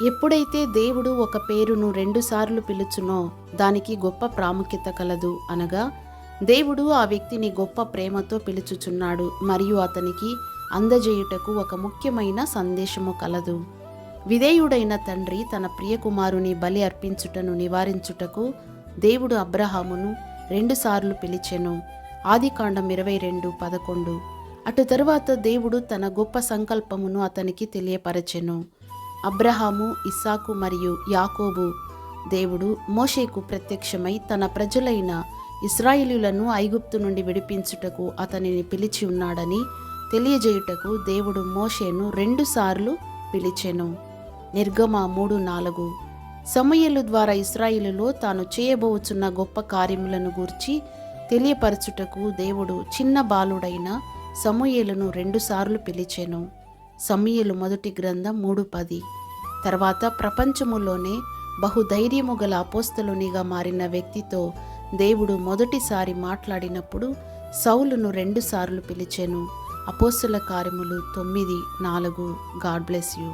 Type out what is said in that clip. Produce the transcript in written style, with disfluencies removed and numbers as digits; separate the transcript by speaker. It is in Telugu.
Speaker 1: ఎప్పుడైతే దేవుడు ఒక పేరును రెండుసార్లు పిలుచునో దానికి గొప్ప ప్రాముఖ్యత కలదు. అనగా దేవుడు ఆ వ్యక్తిని గొప్ప ప్రేమతో పిలుచుచున్నాడు మరియు అతనికి అందజేయుటకు ఒక ముఖ్యమైన సందేశము కలదు. విధేయుడైన తండ్రి తన ప్రియకుమారుని బలి అర్పించుటను నివారించుటకు దేవుడు అబ్రహామును రెండుసార్లు పిలిచెను. ఆదికాండం 22:11. అటు తరువాత దేవుడు తన గొప్ప సంకల్పమును అతనికి తెలియపరచెను. అబ్రహాము, ఇస్సాకు మరియు యాకోబు దేవుడు మోషేకు ప్రత్యక్షమై తన ప్రజలైన ఇశ్రాయేలీయులను ఐగుప్తు నుండి విడిపించుటకు అతనిని పిలిచి ఉన్నాడని తెలియజేయుటకు దేవుడు మోషేను రెండుసార్లు పిలిచెను. నిర్గమ 3:4. సమూయేలు ద్వారా ఇశ్రాయేలులో తాను చేయబోచున్న గొప్ప కార్యములను గూర్చి తెలియపరచుటకు దేవుడు చిన్న బాలుడైన సమూయేలును రెండుసార్లు పిలిచెను. సమూయేలు మొదటి గ్రంథం 3:10. తర్వాత ప్రపంచములోనే బహుధైర్యము గల అపోస్తలునిగా మారిన వ్యక్తితో దేవుడు మొదటిసారి మాట్లాడినప్పుడు సౌలును రెండుసార్లు పిలిచెను. అపోస్తల కార్యములు 9:4. God bless you.